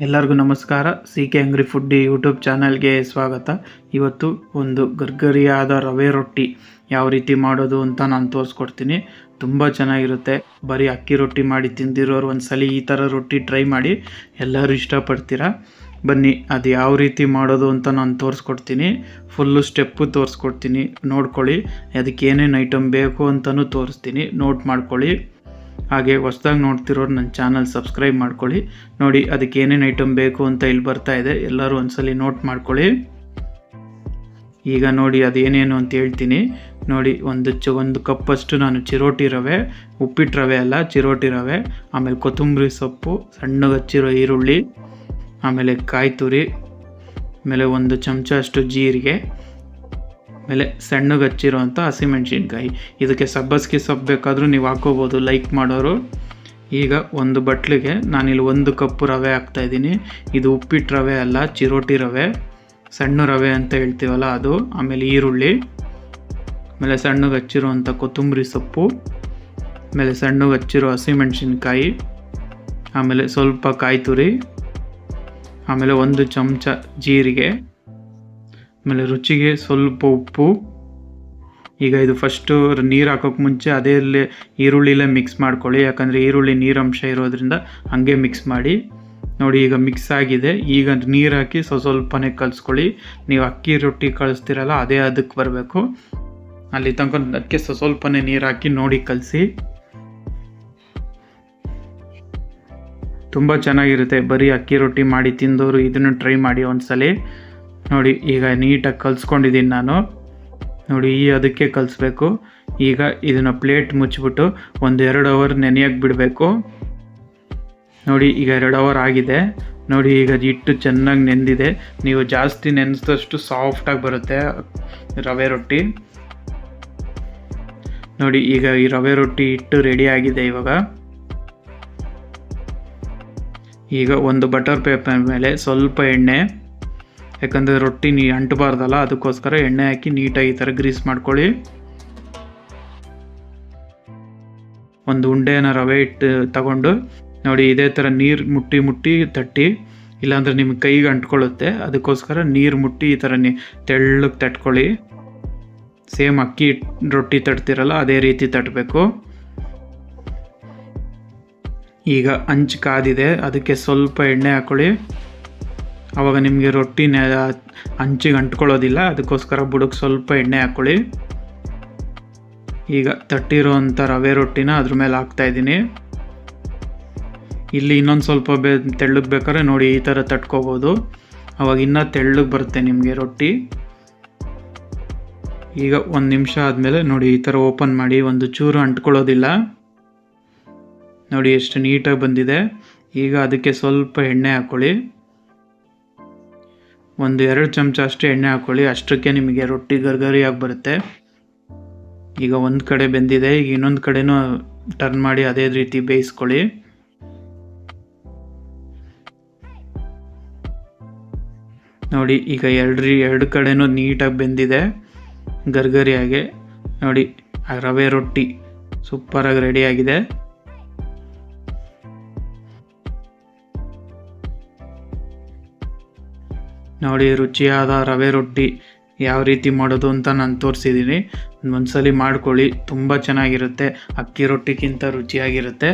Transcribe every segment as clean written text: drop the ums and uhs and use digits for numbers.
ಎಲ್ಲರಿಗೂ ನಮಸ್ಕಾರ. CK ಅಂಗ್ರಿ foodie YouTube ಚಾನಲ್ಗೆ ಸ್ವಾಗತ. ಇವತ್ತು ಒಂದು ಗರ್ಗರಿಯಾದ ರವೆ ರೊಟ್ಟಿ ಯಾವ ರೀತಿ ಮಾಡೋದು ಅಂತ ನಾನು ತೋರಿಸ್ಕೊಡ್ತೀನಿ. ತುಂಬ ಚೆನ್ನಾಗಿರುತ್ತೆ. ಬರೀ ಅಕ್ಕಿ ರೊಟ್ಟಿ ಮಾಡಿ ತಿಂದಿರೋರು ಒಂದ್ಸಲಿ ಈ ಥರ ರೊಟ್ಟಿ ಟ್ರೈ ಮಾಡಿ, ಎಲ್ಲರೂ ಇಷ್ಟಪಡ್ತೀರಾ. ಬನ್ನಿ ಅದು ಯಾವ ರೀತಿ ಮಾಡೋದು ಅಂತ ನಾನು ತೋರಿಸ್ಕೊಡ್ತೀನಿ. ಫುಲ್ಲು ಸ್ಟೆಪ್ಪು ತೋರಿಸ್ಕೊಡ್ತೀನಿ, ನೋಡ್ಕೊಳ್ಳಿ. ಅದಕ್ಕೆ ಏನೇನು ಐಟಮ್ ಬೇಕು ಅಂತಲೂ ತೋರಿಸ್ತೀನಿ, ನೋಟ್ ಮಾಡ್ಕೊಳ್ಳಿ. ಹಾಗೆ ಹೊಸದಾಗಿ ನೋಡ್ತಿರೋರು ನನ್ನ ಚಾನಲ್ ಸಬ್ಸ್ಕ್ರೈಬ್ ಮಾಡ್ಕೊಳ್ಳಿ. ನೋಡಿ ಅದಕ್ಕೆ ಏನೇನು ಐಟಮ್ ಬೇಕು ಅಂತ ಇಲ್ಲಿ ಬರ್ತಾ ಇದೆ, ಎಲ್ಲರೂ ಒಂದ್ಸಲಿ ನೋಟ್ ಮಾಡ್ಕೊಳ್ಳಿ. ಈಗ ನೋಡಿ ಅದೇನೇನು ಅಂತ ಹೇಳ್ತೀನಿ. ನೋಡಿ ಒಂದು ಕಪ್ಪಷ್ಟು ನಾನು ಚಿರೋಟಿ ರವೆ, ಉಪ್ಪಿಟ್ಟು ರವೆ ಅಲ್ಲ ಚಿರೋಟಿ ರವೆ, ಆಮೇಲೆ ಕೊತ್ತಂಬರಿ ಸೊಪ್ಪು, ಸಣ್ಣಗೆ ಹಚ್ಚಿರೋ ಈರುಳ್ಳಿ, ಆಮೇಲೆ ಕಾಯಿ ತುರಿ, ಆಮೇಲೆ 1 ಚಮಚ ಅಷ್ಟು ಜೀರಿಗೆ, ಆಮೇಲೆ ಸಣ್ಣಗೆ ಹಚ್ಚಿರೋಂಥ ಹಸಿಮೆಣ್ಸಿನ್ಕಾಯಿ. ಇದಕ್ಕೆ ಸಬ್ಬಸ್ಗೆ ಸೊಪ್ಪು ಬೇಕಾದರೂ ನೀವು ಹಾಕೋಬೋದು, ಲೈಕ್ ಮಾಡೋರು. ಈಗ ಒಂದು ಬಟ್ಲಿಗೆ ನಾನಿಲ್ಲಿ 1 ಕಪ್ಪು ರವೆ ಹಾಕ್ತಾಯಿದ್ದೀನಿ. ಇದು ಉಪ್ಪಿಟ್ಟು ರವೆ ಅಲ್ಲ, ಚಿರೋಟಿ ರವೆ, ಸಣ್ಣ ರವೆ ಅಂತ ಹೇಳ್ತೀವಲ್ಲ ಅದು. ಆಮೇಲೆ ಈರುಳ್ಳಿ, ಆಮೇಲೆ ಸಣ್ಣಗೆ ಹಚ್ಚಿರೋಂಥ ಕೊತ್ತಂಬರಿ ಸೊಪ್ಪು, ಆಮೇಲೆ ಸಣ್ಣಗೆ ಹಚ್ಚಿರೋ ಹಸಿಮೆಣ್ಸಿನ್ಕಾಯಿ, ಆಮೇಲೆ ಸ್ವಲ್ಪ ಕಾಯಿ ತುರಿ, ಆಮೇಲೆ 1 ಚಮಚ ಜೀರಿಗೆ, ಆಮೇಲೆ ರುಚಿಗೆ ಸ್ವಲ್ಪ ಉಪ್ಪು. ಈಗ ಇದು ಫಸ್ಟು ನೀರು ಹಾಕೋಕ್ಕೆ ಮುಂಚೆ ಅದೇ ಈರುಳ್ಳಿಲೇ ಮಿಕ್ಸ್ ಮಾಡ್ಕೊಳ್ಳಿ, ಯಾಕಂದರೆ ಈರುಳ್ಳಿ ನೀರಂಶ ಇರೋದ್ರಿಂದ ಹಾಗೆ ಮಿಕ್ಸ್ ಮಾಡಿ. ನೋಡಿ ಈಗ ಮಿಕ್ಸ್ ಆಗಿದೆ. ಈಗ ನೀರು ಹಾಕಿ ಸ್ವಲ್ಪನೇ ಕಲಿಸ್ಕೊಳ್ಳಿ. ನೀವು ಅಕ್ಕಿ ರೊಟ್ಟಿ ಕಳಿಸ್ತೀರಲ್ಲ ಅದೇ ಅದಕ್ಕೆ ಬರಬೇಕು. ಅಲ್ಲಿ ತನಕ ಅದಕ್ಕೆ ಸ್ವಲ್ಪನೇ ನೀರು ಹಾಕಿ ನೋಡಿ ಕಲಸಿ. ತುಂಬ ಚೆನ್ನಾಗಿರುತ್ತೆ. ಬರೀ ಅಕ್ಕಿ ರೊಟ್ಟಿ ಮಾಡಿ ತಿಂದವರು ಇದನ್ನು ಟ್ರೈ ಮಾಡಿ ಒಂದ್ಸಲಿ. ನೋಡಿ ಈಗ ನೀಟಾಗಿ ಕಲಿಸ್ಕೊಂಡಿದ್ದೀನಿ ನಾನು. ನೋಡಿ ಅದಕ್ಕೆ ಕಲಿಸ್ಬೇಕು. ಈಗ ಇದನ್ನು ಪ್ಲೇಟ್ ಮುಚ್ಚಿಬಿಟ್ಟು 1-2 ಅವರ್ ನೆನೆಯೋಕ್ಕೆ ಬಿಡಬೇಕು. ನೋಡಿ ಈಗ 2 ಅವರ್ ಆಗಿದೆ. ನೋಡಿ ಈಗ ಹಿಟ್ಟು ಚೆನ್ನಾಗಿ ನೆಂದಿದೆ. ನೀವು ಜಾಸ್ತಿ ನೆನೆಸಿದಷ್ಟು ಸಾಫ್ಟಾಗಿ ಬರುತ್ತೆ ರವೆ ರೊಟ್ಟಿ. ನೋಡಿ ಈಗ ಈ ರವೆ ರೊಟ್ಟಿ ಹಿಟ್ಟು ರೆಡಿ ಆಗಿದೆ. ಈಗ ಒಂದು ಬಟರ್ ಪೇಪರ್ ಮೇಲೆ ಸ್ವಲ್ಪ ಎಣ್ಣೆ, ಯಾಕಂದರೆ ರೊಟ್ಟಿ ಅಂಟಬಾರ್ದಲ್ಲ, ಅದಕ್ಕೋಸ್ಕರ ಎಣ್ಣೆ ಹಾಕಿ ನೀಟಾಗಿ ಈ ಥರ ಗ್ರೀಸ್ ಮಾಡ್ಕೊಳ್ಳಿ. ಒಂದು ಉಂಡೆನ ರವೆ ಹಿಟ್ಟು ತಗೊಂಡು ನೋಡಿ ಇದೇ ಥರ ನೀರು ಮುಟ್ಟಿ ತಟ್ಟಿ, ಇಲ್ಲಾಂದರೆ ನಿಮ್ಗೆ ಕೈಗೆ ಅಂಟ್ಕೊಳ್ಳುತ್ತೆ. ಅದಕ್ಕೋಸ್ಕರ ನೀರು ಮುಟ್ಟಿ ಈ ಥರ ತೆಳ್ಳಗೆ ತಟ್ಕೊಳ್ಳಿ. ಸೇಮ್ ಅಕ್ಕಿ ರೊಟ್ಟಿ ತಟ್ತಿರಲ್ಲ ಅದೇ ರೀತಿ ತಟ್ಟಬೇಕು. ಈಗ ಹಂಚು ಕಾದಿದೆ, ಅದಕ್ಕೆ ಸ್ವಲ್ಪ ಎಣ್ಣೆ ಹಾಕ್ಕೊಳ್ಳಿ. ಆವಾಗ ನಿಮಗೆ ರೊಟ್ಟಿ ಹಂಚಿಗೆ ಅಂಟ್ಕೊಳ್ಳೋದಿಲ್ಲ, ಅದಕ್ಕೋಸ್ಕರ ಬುಡಕ್ಕೆ ಸ್ವಲ್ಪ ಎಣ್ಣೆ ಹಾಕ್ಕೊಳ್ಳಿ. ಈಗ ತಟ್ಟಿರೋವಂಥ ರವೆ ರೊಟ್ಟಿನ ಅದ್ರ ಮೇಲೆ ಹಾಕ್ತಾಯಿದ್ದೀನಿ. ಇಲ್ಲಿ ಇನ್ನೊಂದು ಸ್ವಲ್ಪ ತೆಳ್ಳಗೆ ಬೇಕಾದ್ರೆ ನೋಡಿ ಈ ಥರ ತಟ್ಕೋಬೋದು, ಆವಾಗ ಇನ್ನೂ ತೆಳ್ಳಗೆ ಬರುತ್ತೆ ನಿಮಗೆ ರೊಟ್ಟಿ. ಈಗ 1 ನಿಮಿಷ ಆದಮೇಲೆ ನೋಡಿ ಈ ಥರ ಓಪನ್ ಮಾಡಿ, ಒಂದು ಚೂರು ಅಂಟ್ಕೊಳ್ಳೋದಿಲ್ಲ. ನೋಡಿ ಎಷ್ಟು ನೀಟಾಗಿ ಬಂದಿದೆ. ಈಗ ಅದಕ್ಕೆ ಸ್ವಲ್ಪ ಎಣ್ಣೆ ಹಾಕ್ಕೊಳ್ಳಿ. 1-2 ಚಮಚ ಅಷ್ಟು ಎಣ್ಣೆ ಹಾಕ್ಕೊಳ್ಳಿ, ಅಷ್ಟಕ್ಕೆ ನಿಮಗೆ ರೊಟ್ಟಿ ಗರ್ಗರಿಯಾಗಿ ಬರುತ್ತೆ. ಈಗ ಒಂದು ಕಡೆ ಬೆಂದಿದೆ, ಈಗ ಇನ್ನೊಂದು ಕಡೆನೂ ಟರ್ನ್ ಮಾಡಿ ಅದೇ ರೀತಿ ಬೇಯಿಸ್ಕೊಳ್ಳಿ. ನೋಡಿ ಈಗ ಎರಡು ಕಡೆನೂ ನೀಟಾಗಿ ಬೆಂದಿದೆ ಗರ್ಗರಿಯಾಗೆ. ನೋಡಿ ಆ ರವೆ ರೊಟ್ಟಿ ಸೂಪರಾಗಿ ರೆಡಿಯಾಗಿದೆ. ನೋಡಿ ರುಚಿಯಾದ ರವೆ ರೊಟ್ಟಿ ಯಾವ ರೀತಿ ಮಾಡೋದು ಅಂತ ನಾನು ತೋರಿಸಿದ್ದೀನಿ. ಒಂದ್ಸಲಿ ಮಾಡ್ಕೊಳ್ಳಿ, ತುಂಬ ಚೆನ್ನಾಗಿರುತ್ತೆ. ಅಕ್ಕಿ ರೊಟ್ಟಿಗಿಂತ ರುಚಿಯಾಗಿರುತ್ತೆ.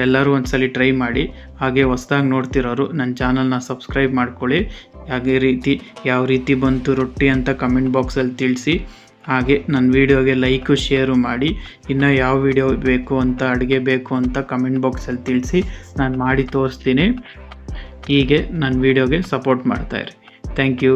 ಎಲ್ಲರೂ ಒಂದ್ಸಲಿ ಟ್ರೈ ಮಾಡಿ. ಹಾಗೆ ಹೊಸದಾಗಿ ನೋಡ್ತಿರೋರು ನನ್ನ ಚಾನಲ್ನ ಸಬ್ಸ್ಕ್ರೈಬ್ ಮಾಡ್ಕೊಳ್ಳಿ. ಹಾಗೆ ಯಾವ ರೀತಿ ಬಂತು ರೊಟ್ಟಿ ಅಂತ ಕಮೆಂಟ್ ಬಾಕ್ಸಲ್ಲಿ ತಿಳಿಸಿ. ಹಾಗೆ ನನ್ನ ವೀಡಿಯೋಗೆ ಲೈಕು ಶೇರು ಮಾಡಿ. ಇನ್ನೂ ಯಾವ ವೀಡಿಯೋ ಬೇಕು ಅಂತ, ಅಡುಗೆ ಬೇಕು ಅಂತ ಕಮೆಂಟ್ ಬಾಕ್ಸಲ್ಲಿ ತಿಳಿಸಿ, ನಾನು ಮಾಡಿ ತೋರಿಸ್ತೀನಿ. ಹೀಗೆ ನನ್ನ ವೀಡಿಯೋಗೆ ಸಪೋರ್ಟ್ ಮಾಡ್ತಾಯಿರಿ. Thank you.